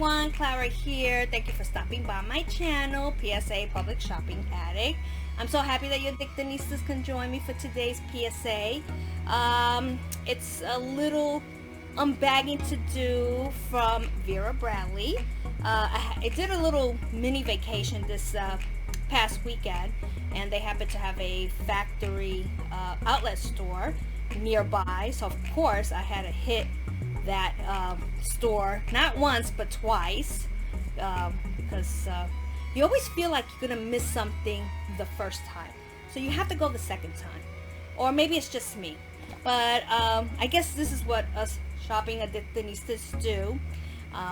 everyone, Clara here. Thank you for stopping by my channel, PSA Public Shopping Addict. I'm so happy that you Addictinistas can join me for today's PSA. It's a little unbagging to do from Vera Bradley. I did a little mini vacation this past weekend, and they happen to have a factory outlet store nearby, so of course I had to hit that store not once but twice, because you always feel like you're gonna miss something the first time, so you have to go the second time. Or maybe it's just me, but I guess this is what us shopping addictinistas do.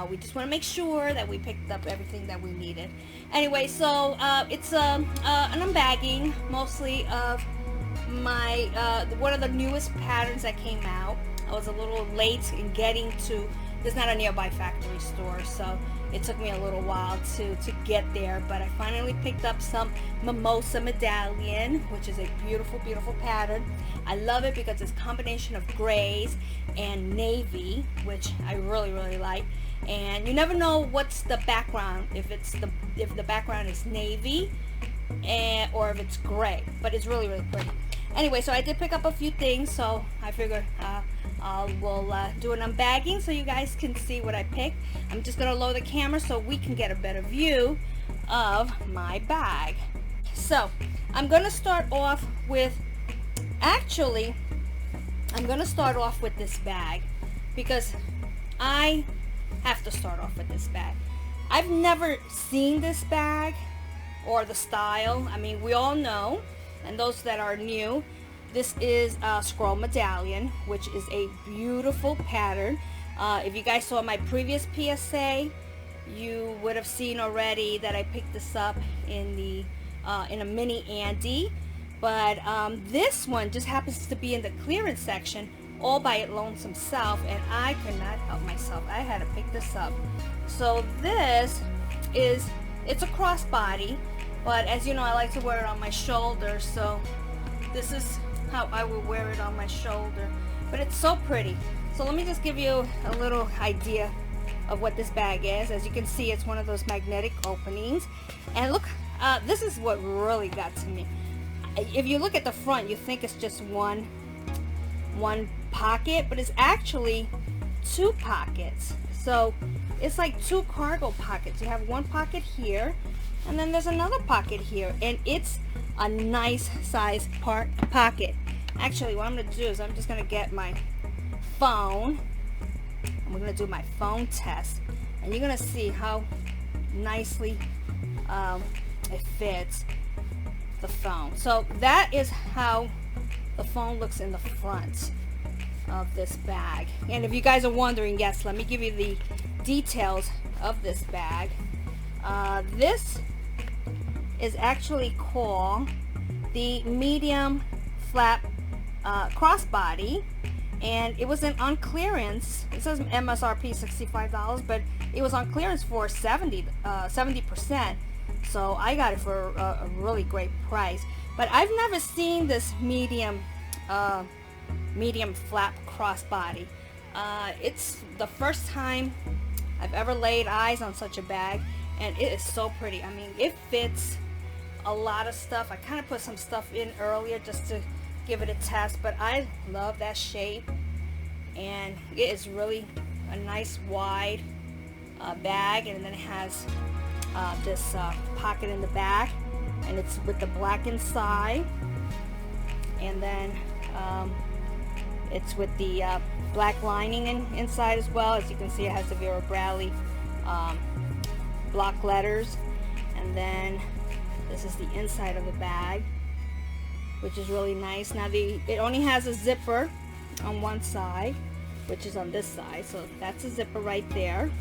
We just want to make sure that we picked up everything that we needed. Anyway, so it's an unbagging mostly of my one of the newest patterns that came out. I was a little late in getting to, there's not a nearby factory store, so it took me a little while to get there, but I finally picked up some Mimosa Medallion, which is a beautiful pattern. I love it because it's a combination of grays and navy, which I really like. And you never know what's the background, if the background is navy or if it's gray, but it's really pretty. Anyway, so I did pick up a few things, so I figured we'll do an unbagging so you guys can see what I picked. I'm just gonna lower the camera so we can get a better view of my bag. So I'm gonna start off with, actually I'm gonna start off with this bag because I have to start off with this bag. I've never seen this bag or the style. I mean, we all know, and those that are new, this is a scroll medallion, which is a beautiful pattern. If you guys saw my previous PSA, you would have seen already that I picked this up in the in a mini Andy, but this one just happens to be in the clearance section all by its lonesome self, and I could not help myself. I had to pick this up. So this is, it's a crossbody, but as you know, I like to wear it on my shoulder, so this is how I will wear it on my shoulder. But it's so pretty. So let me just give you a little idea of what this bag is. As you can see, it's one of those magnetic openings, and look, this is what really got to me. If you look at the front, you think it's just one pocket, but it's actually two pockets. So it's like two cargo pockets. You have one pocket here, and then there's another pocket here, and it's a nice size pocket. Actually, what I'm going to do is I'm just going to get my phone, and we're going to do my phone test, and you're going to see how nicely it fits the phone. So that is how the phone looks in the front of this bag. And if you guys are wondering, yes, let me give you the details of this bag. This is actually called the medium flap crossbody, and it was on clearance. It says MSRP $65, but it was on clearance for 70%, so I got it for a really great price. But I've never seen this medium flap crossbody. It's the first time I've ever laid eyes on such a bag, and it is so pretty. I mean, it fits a lot of stuff. I kind of put some stuff in earlier just to give it a test, but I love that shape, and it is really a nice wide bag. And then it has this pocket in the back, and it's with the black inside, and then it's with the black lining inside as well. As you can see, it has the Vera Bradley block letters, and then this is the inside of the bag, which is really nice. Now it only has a zipper on one side, which is on this side, so that's a zipper right there,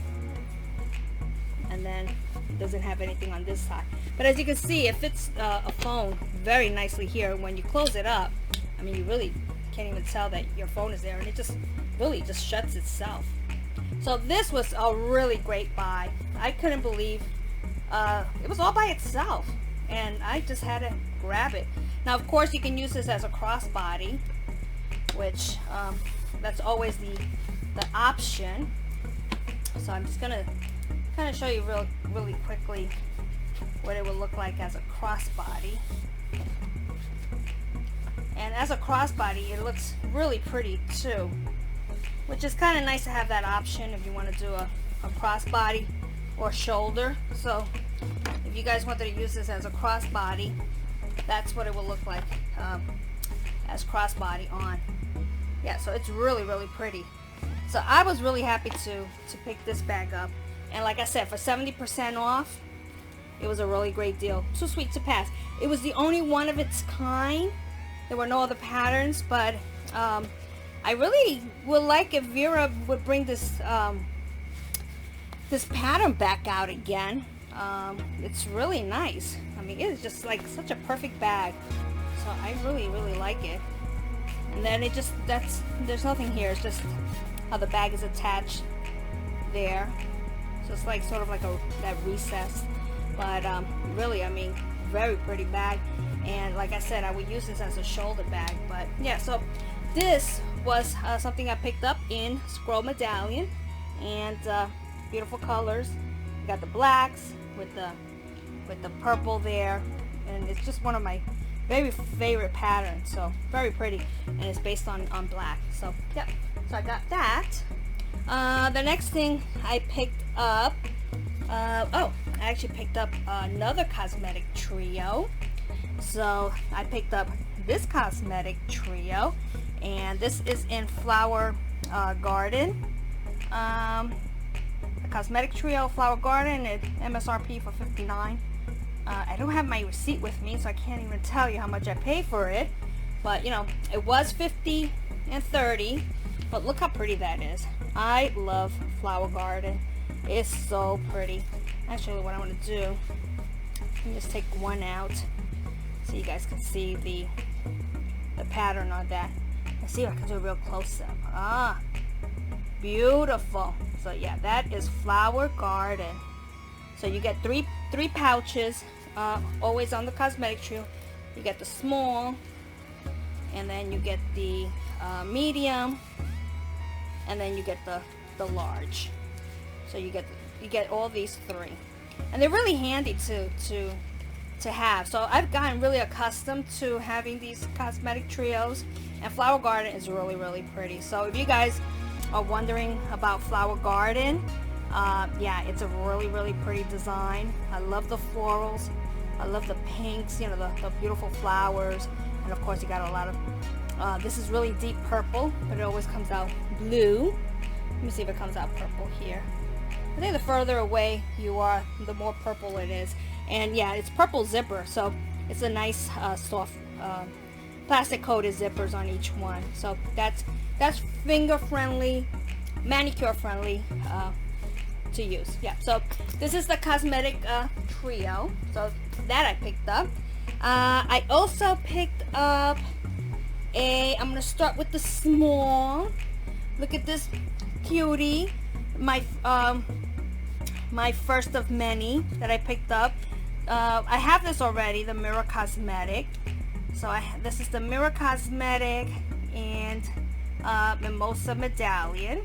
and then it doesn't have anything on this side. But as you can see, it fits a phone very nicely here. When you close it up, I mean, you really can't even tell that your phone is there, and it just really just shuts itself. So this was a really great buy. I couldn't believe it was all by itself, and I just had to grab it. Now, of course, you can use this as a crossbody, which that's always the option. So I'm just gonna kind of show you really quickly what it would look like as a crossbody. And as a crossbody, it looks really pretty too, which is kind of nice to have that option if you want to do a crossbody or shoulder. So if you guys wanted to use this as a crossbody, that's what it will look like as crossbody on. Yeah, so it's really pretty. So I was really happy to pick this bag up, and like I said, for 70% off, it was a really great deal. Too sweet to pass. It was the only one of its kind. There were no other patterns, but I really would like if Vera would bring this this pattern back out again. It's really nice. I mean, it's just like such a perfect bag. So I really like it. And then it just, there's nothing here. It's just how the bag is attached there. So it's like sort of like that recess. But really, I mean, very pretty bag. And like I said, I would use this as a shoulder bag. But yeah, so this was something I picked up in Scroll Medallion, and beautiful colors. You got the blacks with the purple there, and it's just one of my very favorite patterns. So very pretty, and it's based on black. So yeah, so I got that. The next thing I picked up, I actually picked up another cosmetic trio. So I picked up this cosmetic trio, and this is in Flower Garden. A cosmetic trio, Flower Garden, at MSRP for $59. I don't have my receipt with me, so I can't even tell you how much I paid for it. But you know, it was $50 and $30. But look how pretty that is. I love Flower Garden. It's so pretty. Actually, what I want to do, let me just take one out so you guys can see the pattern on that. Let's see if I can do a real close-up. Ah, beautiful. So yeah, that is Flower Garden. So you get three pouches, always on the cosmetic trio. You get the small, and then you get the medium, and then you get the large. So you get all these three, and they're really handy to have. So I've gotten really accustomed to having these cosmetic trios, and Flower Garden is really pretty. So if you guys are wondering about Flower Garden, yeah, it's a really pretty design. I love the florals, I love the pinks, you know, the beautiful flowers, and of course you got a lot of this is really deep purple, but it always comes out blue. Let me see if it comes out purple here. I think the further away you are, the more purple it is. And yeah, it's purple zipper, so it's a nice soft plastic coated zippers on each one. So that's finger friendly, manicure friendly to use. Yeah, so this is the cosmetic trio. So that I picked up. I also picked up I'm gonna start with the small. Look at this cutie, my first of many that I picked up. I have this already, the Mirror Cosmetic. So this is the Mirror Cosmetic and Mimosa Medallion,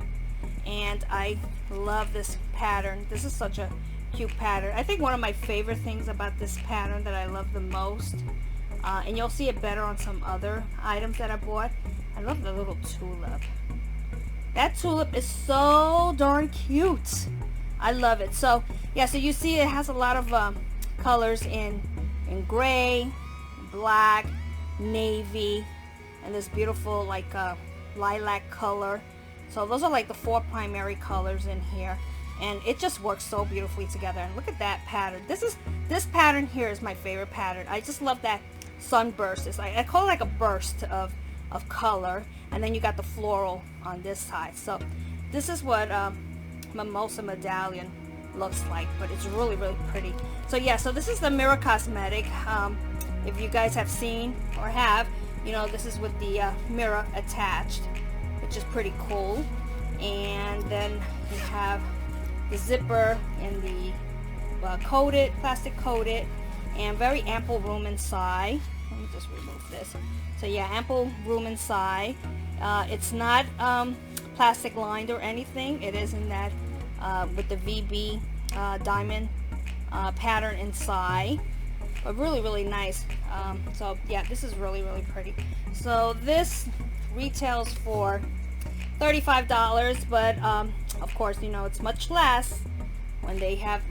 and I love this pattern. This is such a cute pattern. I think one of my favorite things about this pattern that I love the most, and you'll see it better on some other items that I bought, I love the little tulip. That tulip is so darn cute. I love it. So yeah, so you see it has a lot of colors in gray, black, navy, and this beautiful like lilac color. So those are like the 4 primary colors in here, and it just works so beautifully together. And look at that pattern. This pattern here is my favorite pattern. I just love that sunburst. It's like, I call it like a burst of color, and then you got the floral on this side. So this is what Mimosa Medallion looks like, but it's really pretty. So yeah, so this is the Mirror Cosmetic. If you guys have seen or have, you know, this is with the mirror attached, which is pretty cool. And then you have the zipper and the coated, plastic coated, and very ample room inside. Let me just remove this. So yeah, ample room inside. It's not plastic lined or anything. It is in that with the VB diamond pattern inside, but really nice. So yeah, this is really pretty. So this retails for $35, but of course, you know, it's much less when they have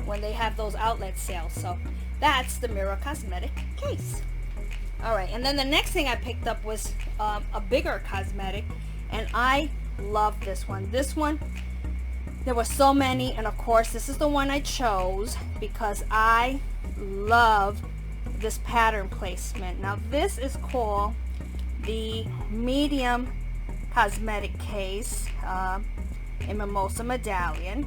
when they have those outlet sales. So that's the Mirror Cosmetic case. Alright, and then the next thing I picked up was a bigger cosmetic, and I love this one. This one, there were so many, and of course this is the one I chose because I love this pattern placement. Now this is called the medium cosmetic case in Mimosa Medallion,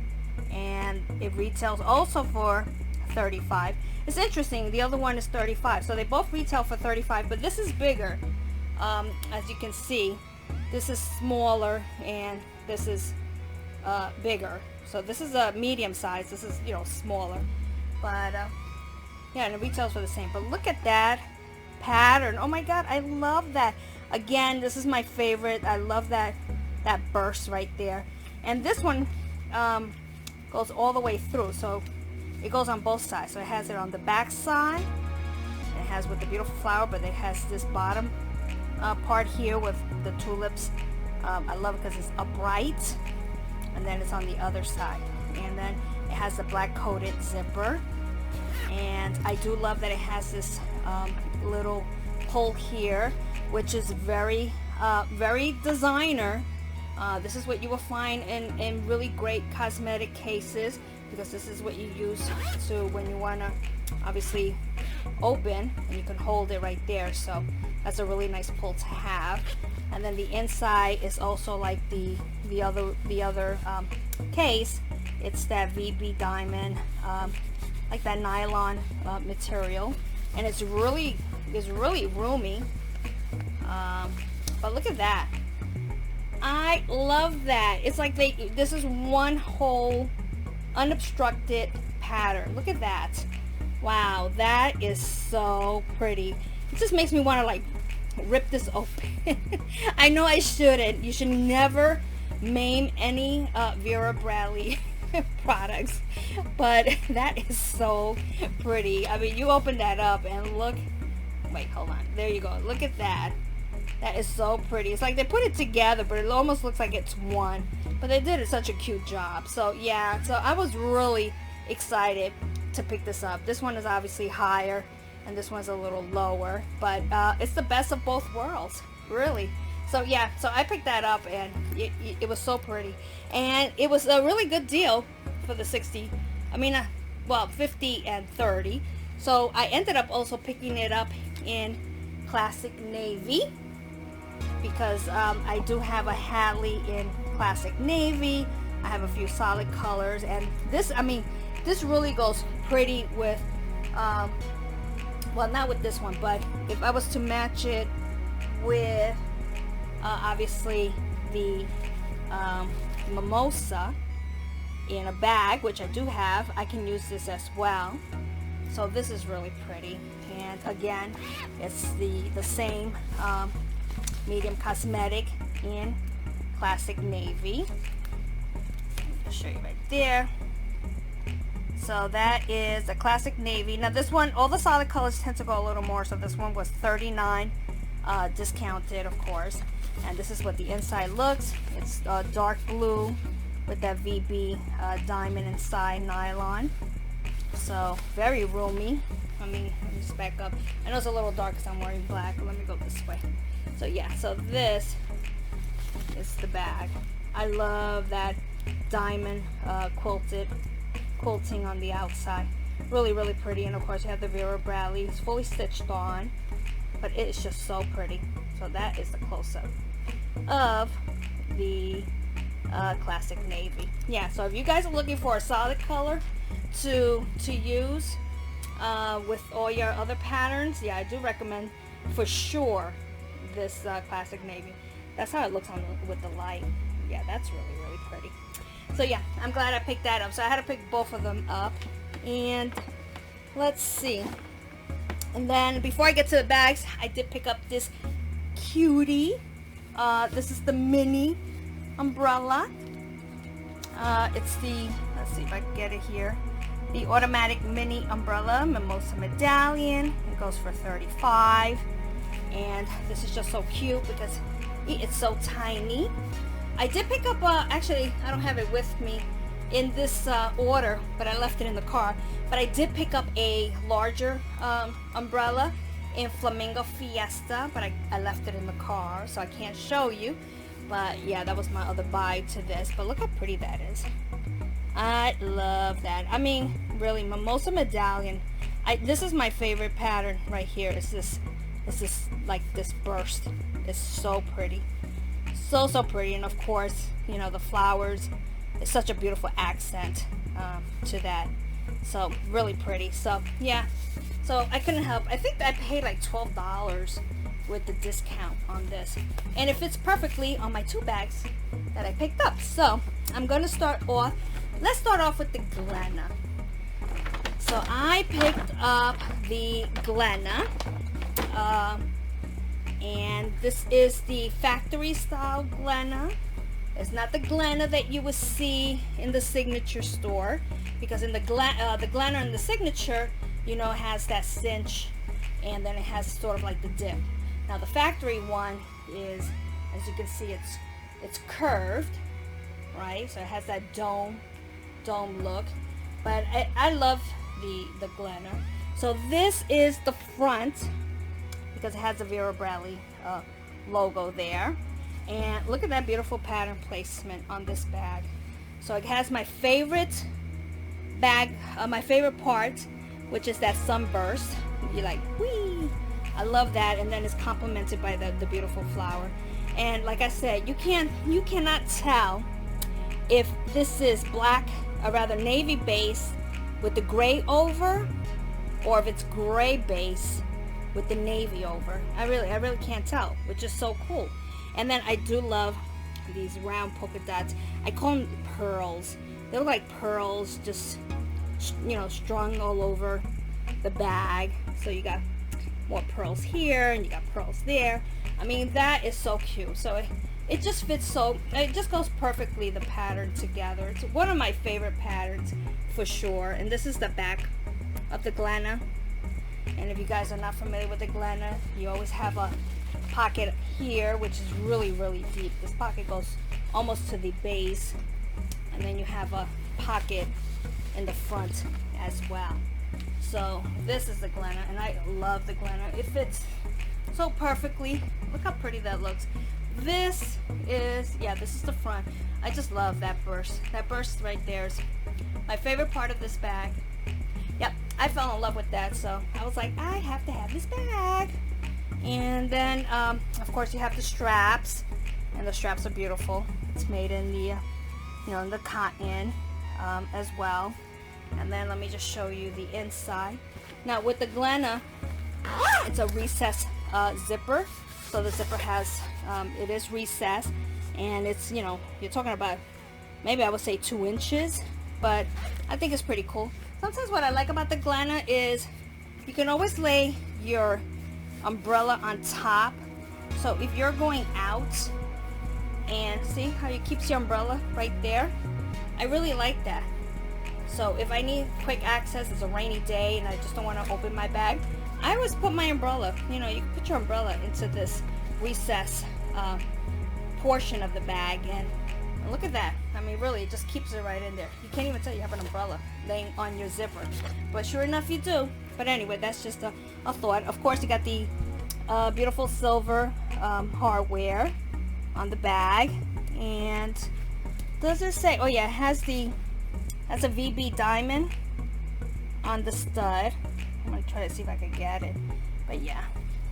and it retails also for $35. It's interesting, the other one is $35, so they both retail for $35, but this is bigger. As you can see, this is smaller and this is bigger. So this is a medium size, this is, you know, smaller, but yeah, and it retails for the same. But look at that pattern. Oh my god, I love that. Again, this is my favorite. I love that burst right there. And this one goes all the way through, so it goes on both sides. So it has it on the back side, and it has with the beautiful flower, but it has this bottom part here with the tulips. I love it because it's upright, and then it's on the other side, and then it has the black coated zipper. And I do love that it has this little pull here, which is very designer. This is what you will find in really great cosmetic cases, because this is what you use to when you want to obviously open, and you can hold it right there. So that's a really nice pull to have. And then the inside is also like the other case. It's that VB diamond, like that nylon material, and it's really roomy. But look at that. I love that. It's like this is one whole unobstructed pattern. Look at that. Wow, that is so pretty. It just makes me want to like rip this open. I know I shouldn't. You should never maim any Vera Bradley products, but that is so pretty. I mean, you open that up and look. Wait, hold on. There you go. Look at that. That is so pretty. It's like they put it together, but it almost looks like it's one. But they did such a cute job. So yeah, so I was really excited to pick this up. This one is obviously higher, and this one's a little lower, but it's the best of both worlds, really. So yeah, so I picked that up, and it was so pretty, and it was a really good deal for the 60. I mean, well, 50 and 30. So I ended up also picking it up in classic navy, because I do have a Hadley in classic navy. I have a few solid colors, and this, I mean, this really goes pretty with well, not with this one, but if I was to match it with obviously the Mimosa in a bag, which I do have, I can use this as well. So this is really pretty, and again, it's the same medium cosmetic in classic navy. I'll show you right there. So that is a classic navy. Now this one, all the solid colors tend to go a little more, so this one was $39, discounted of course. And this is what the inside looks. It's dark blue with that VB diamond inside, nylon. So very roomy. Let me just back up. I know it's a little dark because I'm wearing black, but let me go this way. So yeah, so this is the bag. I love that diamond quilting on the outside. Really pretty. And of course you have the Vera Bradley. It's fully stitched on, but it's just so pretty. So that is the close-up of the classic navy. Yeah, so if you guys are looking for a solid color to use with all your other patterns, yeah, I do recommend for sure this classic navy. That's how it looks on with the light. Yeah, that's really pretty. So yeah, I'm glad I picked that up. So I had to pick both of them up, and let's see. And then before I get to the bags, I did pick up this cutie. This is the mini umbrella. It's the let's see if I can get it here. The automatic mini umbrella, Mimosa Medallion. It goes for $35. And this is just so cute because it's so tiny. I did pick up, actually, I don't have it with me in this order, but I left it in the car. But I did pick up a larger umbrella in Flamingo Fiesta, but I left it in the car, so I can't show you. But yeah, that was my other buy to this. But look how pretty that is. I love that. I mean, really, Mimosa Medallion. This is my favorite pattern right here. It's this like this burst. It's so pretty. So pretty. And of course, you know, the flowers. It's such a beautiful accent to that. So really pretty. So yeah. So I couldn't help. I think I paid like $12 with the discount on this, and it fits perfectly on my 2 bags that I picked up. So I'm going to start off. Let's start off with the Glenna. So I picked up the Glenna, and this is the factory style Glenna. It's not the Glenna that you would see in the signature store, because in the Glenna in the signature, you know, has that cinch, and then it has sort of like the dip. Now the factory one is, as you can see, it's curved, right? So it has that dome look. But I love the Glenna. So this is the front, because it has the Vera logo there. And look at that beautiful pattern placement on this bag. So it has my favorite bag, my favorite part, which is that sunburst. You're like, whee! I love that. And then it's complemented by the beautiful flower. And like I said, you cannot tell if this is black, or rather navy base with the gray over, or if it's gray base with the navy over. I really can't tell, which is so cool. And then I do love these round polka dots. I call them pearls. They look like pearls, just, you know, strung all over the bag. So you got more pearls here, and you got pearls there. I mean, that is so cute. So it just fits, it just goes perfectly, the pattern together. It's one of my favorite patterns for sure. And this is the back of the Glenna. And if you guys are not familiar with the Glenna, you always have a pocket here, which is really deep. This pocket goes almost to the base, and then you have a pocket in the front as well. So this is the Glenna, and I love the Glenna. It fits so perfectly. Look how pretty that looks. This is the front. I just love that burst. That burst right there is my favorite part of this bag. Yep, I fell in love with that, so I was like, I have to have this bag. And then of course you have the straps, and the straps are beautiful. It's made in the in the cotton as well. And then let me just show you the inside. Now with the Glenna, it's a recessed zipper. So the zipper has it is recessed, and it's, you know, you're talking about maybe I would say 2 inches, but I think it's pretty cool. Sometimes what I like about the Glenna is you can always lay your umbrella on top. So if you're going out, and see how it keeps your umbrella right there, I really like that. So if I need quick access, it's a rainy day and I just don't want to open my bag, I always put my umbrella, you know, you can put your umbrella into this recess portion of the bag, and look at that. I mean, really, it just keeps it right in there. You can't even tell you have an umbrella laying on your zipper, but sure enough you do. But anyway, that's just a thought. Of course, you got the beautiful silver hardware on the bag. And does it say, oh yeah, it has a VB diamond on the stud. I'm gonna try to see if I can get it, but yeah,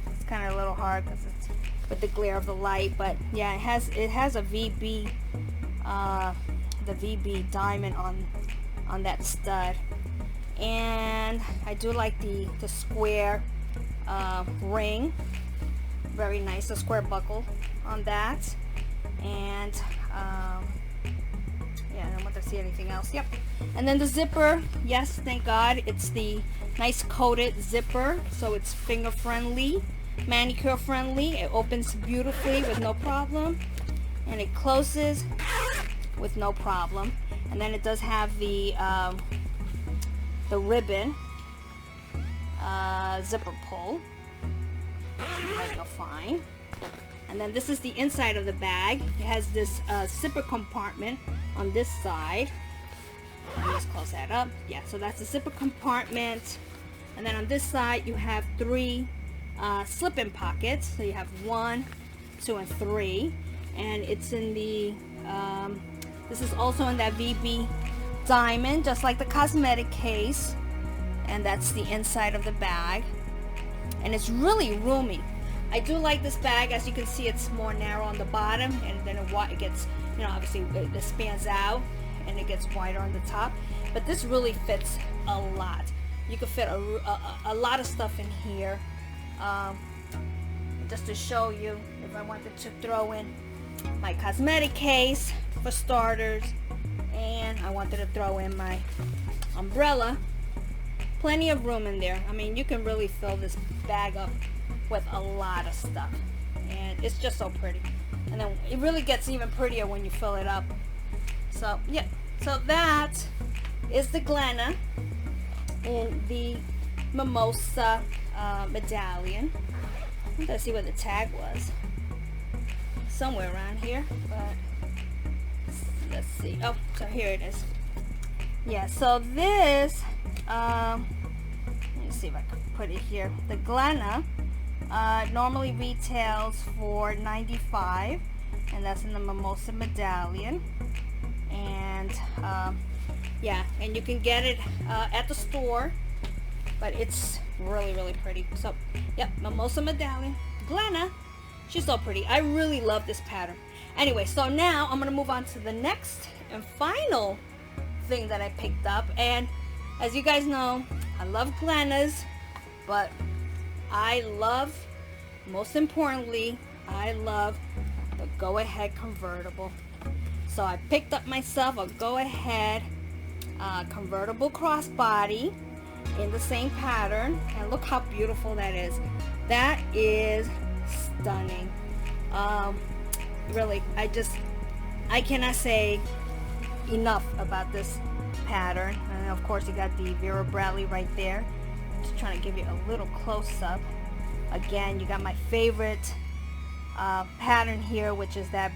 it's kind of a little hard because it's with the glare of the light. But yeah, it has a VB the VB diamond on that stud. And I do like the square ring, very nice, a square buckle on that. And yeah, I don't want to see anything else. Yep. And then the zipper, yes, thank God, it's the nice coated zipper, so it's finger friendly, manicure friendly. It opens beautifully with no problem, and it closes with no problem. And then it does have the ribbon zipper pull. You'll find. And then this is the inside of the bag. It has this zipper compartment on this side. Let me just close that up. Yeah, so that's the zipper compartment. And then on this side you have 3 slip-in pockets. So you have 1, 2, and 3. And it's in the this is also in that VB diamond, just like the cosmetic case. And that's the inside of the bag. And it's really roomy. I do like this bag. As you can see, it's more narrow on the bottom, and then it gets, you know, obviously it spans out and it gets wider on the top. But this really fits a lot. You could fit a lot of stuff in here. Just to show you, if I wanted to throw in my cosmetic case for starters, and I wanted to throw in my umbrella, plenty of room in there. I mean, you can really fill this bag up with a lot of stuff, and it's just so pretty. And then it really gets even prettier when you fill it up. So yeah, so that is the Glenna in the Mimosa Medallion. Let's see where the tag was. Somewhere around here, but let's see. Oh, so here it is. Yeah, so this let me see if I can put it here. The Glenna normally retails for $95, and that's in the Mimosa Medallion. And yeah, and you can get it at the store, but it's really pretty. So yep, Mimosa Medallion, Glenna. She's so pretty. I really love this pattern. Anyway, so now I'm gonna move on to the next and final thing that I picked up. And as you guys know, I love Glennas, but I love, most importantly, I love the Go Ahead convertible. So I picked up myself a Go Ahead convertible crossbody in the same pattern, and look how beautiful that is. That is stunning. Really, I cannot say enough about this pattern. And of course you got the Vera Bradley right there. Just trying to give you a little close-up. Again, you got my favorite pattern here, which is that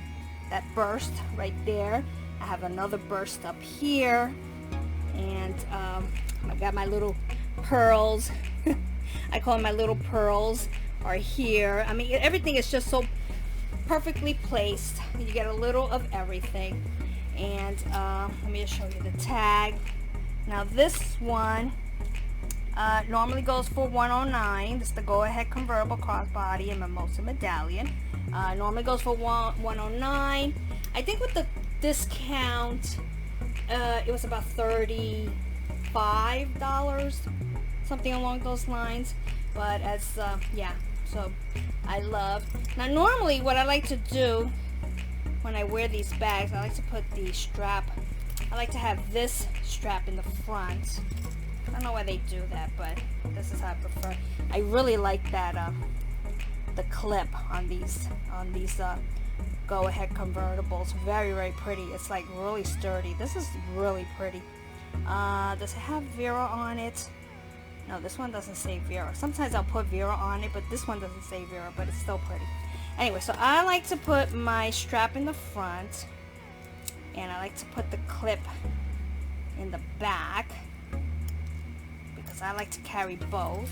burst right there. I have another burst up here, and I got my little pearls. I call them my little pearls are here. I mean, everything is just so perfectly placed. You get a little of everything. And let me just show you the tag. Now this one normally goes for $109. This is the Go Ahead convertible crossbody in Mimosa Medallion. Normally goes for $109. I think with the discount, it was about $35, something along those lines. But as yeah, so I love. Now normally what I like to do when I wear these bags, I like to put the strap, I like to have this strap in the front. I don't know why they do that, but this is how I prefer. I really like that the clip on these Go Ahead convertibles. Very pretty. It's like really sturdy. This is really pretty. Does it have Vera on it? No, this one doesn't say Vera. Sometimes I'll put Vera on it, but this one doesn't say Vera, but it's still pretty. Anyway, so I like to put my strap in the front, and I like to put the clip in the back because I like to carry both.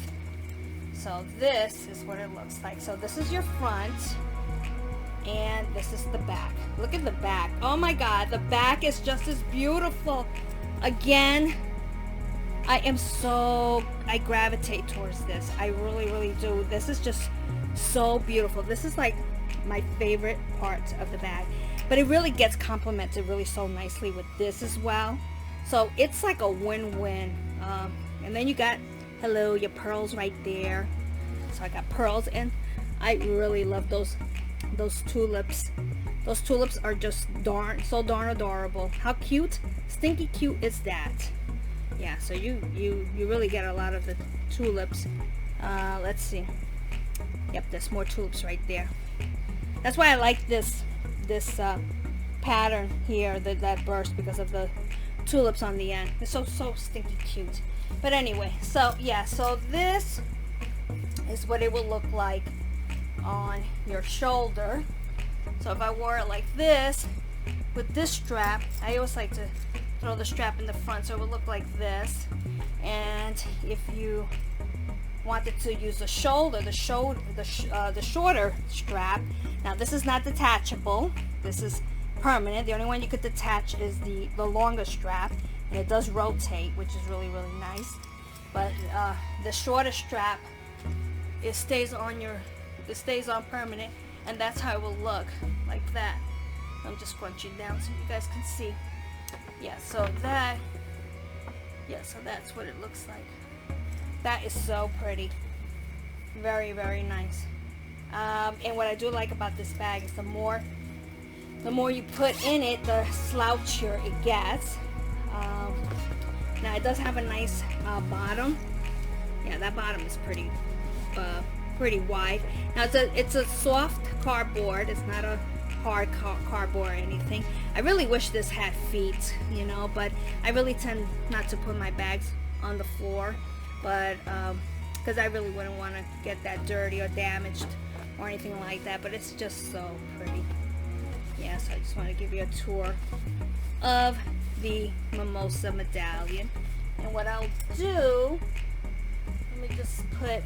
So this is what it looks like. So this is your front, and this is the back. Look at the back. Oh my God, the back is just as beautiful. Again, I gravitate towards this. I really do. This is just so beautiful. This is like my favorite part of the bag, but it really gets complemented really so nicely with this as well. So it's like a win-win. And then you got, hello, your pearls right there. So I got pearls, and I really love those tulips. Those tulips are just so darn adorable. How cute, stinky cute is that? Yeah, so you really get a lot of the tulips. Let's see. Yep, there's more tulips right there. That's why I like this pattern here that burst because of the tulips on the end. It's so stinky cute. But anyway, so yeah, so this is what it will look like on your shoulder. So if I wore it like this with this strap, I always like to throw the strap in the front so it would look like this. And if you wanted to use the shoulder, the shorter strap, now this is not detachable, this is permanent. The only one you could detach is the longer strap, and it does rotate, which is really nice. But the shorter strap, it stays on permanent, and that's how it will look, like that. I'm just crunching down so you guys can see. Yeah, so that's what it looks like. That is so pretty. Very nice. And what I do like about this bag is the more you put in it, the slouchier it gets. Now it does have a nice bottom. Yeah, that bottom is pretty wide. Now it's a soft cardboard. It's not a hard cardboard or anything. I really wish this had feet, you know, but I really tend not to put my bags on the floor, but because I really wouldn't want to get that dirty or damaged or anything like that. But it's just so pretty. Yeah, so I just want to give you a tour of the Mimosa Medallion. And what I'll do, let me just put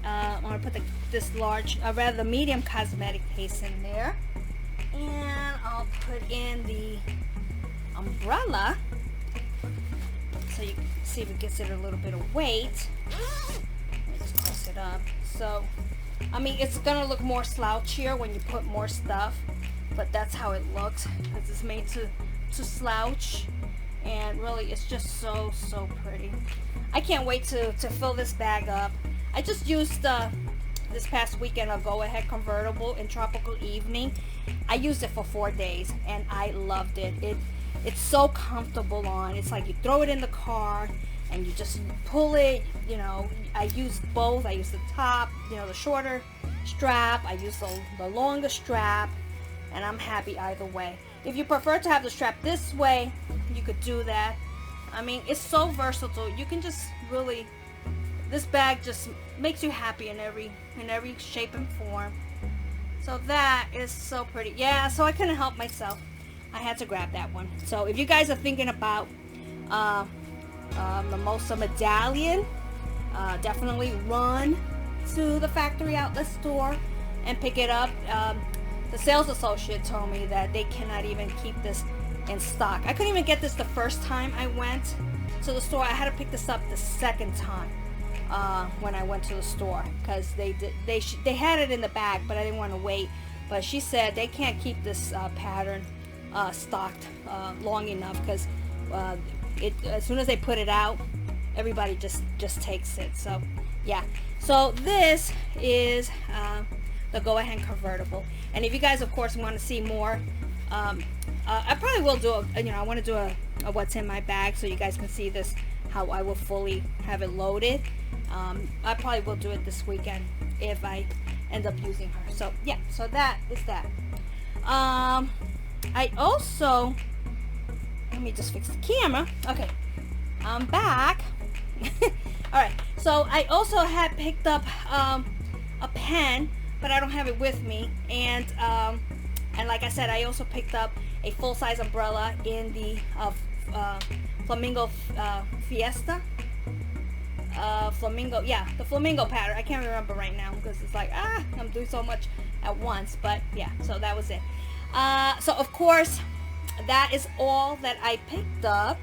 I'm going to put this large, rather the medium cosmetic case in there, and I'll put in the umbrella so you can see if it gets it a little bit of weight. Let me just close it up. So I mean, it's gonna look more slouchier when you put more stuff, but that's how it looks because it's made to slouch, and really it's just so pretty. I can't wait to fill this bag up. I just used this past weekend a Go Ahead convertible in Tropical Evening. I used it for 4 days and I loved it. It's so comfortable on. It's like you throw it in the car and you just pull it, you know. I used both. I used the top, you know, the shorter strap. I used the longer strap, and I'm happy either way. If you prefer to have the strap this way, you could do that. I mean, it's so versatile. You can just really, this bag just makes you happy in every shape and form. So that is so pretty. Yeah, so I couldn't help myself. I had to grab that one. So if you guys are thinking about Mimosa Medallion, definitely run to the factory outlet store and pick it up. The sales associate told me that they cannot even keep this in stock. I couldn't even get this the first time I went to the store. I had to pick this up the second time when I went to the store because they had it in the bag, but I didn't want to wait. But she said they can't keep this pattern stocked long enough because as soon as they put it out, everybody just takes it. So yeah, so this is the Go Ahead convertible. And if you guys of course want to see more, I probably will do I want to do a what's in my bag so you guys can see this, how I will fully have it loaded. I probably will do it this weekend if I end up using her. So yeah, so that is that. I also, let me just fix the camera. Okay, I'm back. Alright, so I also had picked up a pen, but I don't have it with me, and like I said, I also picked up a full-size umbrella in the Flamingo Fiesta. The Flamingo pattern. I can't remember right now because it's like, I'm doing so much at once, but yeah, so that was it. So of course, that is all that I picked up.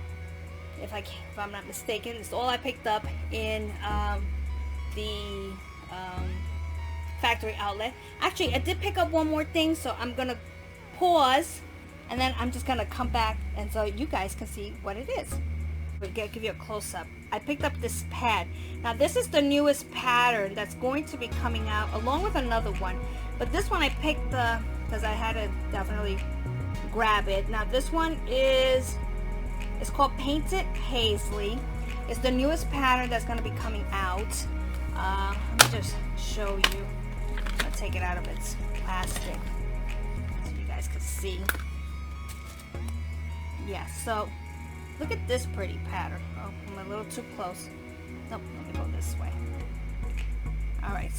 If I'm not mistaken, it's all I picked up in the factory outlet. Actually, I did pick up one more thing, so I'm gonna pause, and then I'm just gonna come back, and so you guys can see what it is. We'll give you a close-up. I picked up this pad. Now this is the newest pattern that's going to be coming out along with another one, but this one I picked because I had to definitely grab it. Now this one it's called Painted Paisley. It's the newest pattern that's going to be coming out. Let me just show you. I'll take it out of its plastic so you guys can see. Yeah, so look at this pretty pattern. Oh, I'm a little too close. Nope, let me go this way. Alright,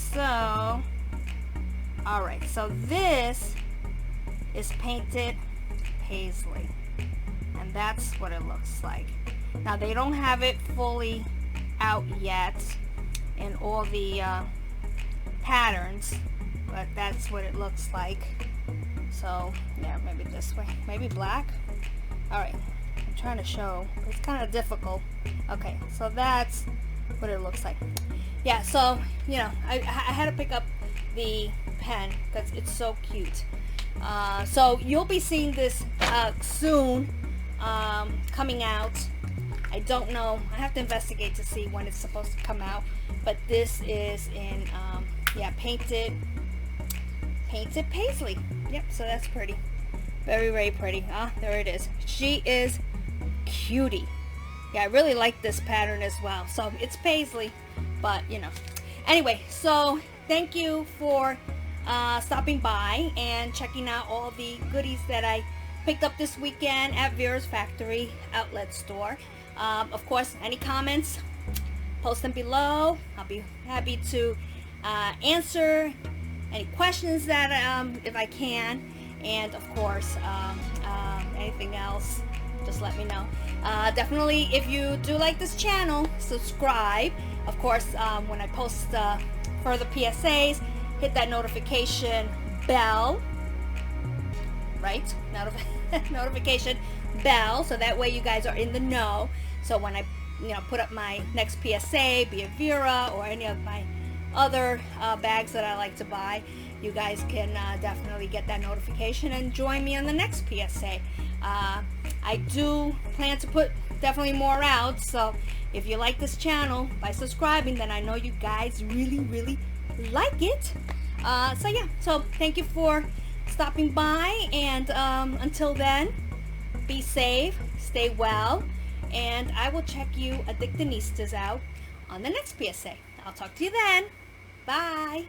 so this is painted Paisley. And that's what it looks like. Now they don't have it fully out yet in all the patterns, but that's what it looks like. So yeah, maybe this way, maybe black. Alright, I'm trying to show, but it's kind of difficult. Okay, so that's what it looks like. Yeah, so you know, I had to pick up the pen because it's so cute. So you'll be seeing this soon, coming out. I don't know, I have to investigate to see when it's supposed to come out, but this is in yeah, painted Paisley. Yep, so that's pretty. Very, very pretty. Ah, there it is. She is cutie. Yeah, I really like this pattern as well. So it's Paisley, but you know. Anyway, so thank you for stopping by and checking out all the goodies that I picked up this weekend at Vera's Factory Outlet Store. Of course, any comments, post them below. I'll be happy to answer any questions that if I can, and of course anything else, just let me know. Definitely, if you do like this channel, subscribe. Of course, when I post further PSAs, hit that notification bell, right? Notification bell, so that way you guys are in the know. So when I put up my next PSA, be it Vera or any of my other bags that I like to buy, you guys can definitely get that notification and join me on the next PSA. I do plan to put definitely more out, so if you like this channel by subscribing, then I know you guys really like it. So yeah, so thank you for stopping by, and until then, be safe, stay well, and I will check you Addictinistas out on the next PSA. I'll talk to you then. Bye.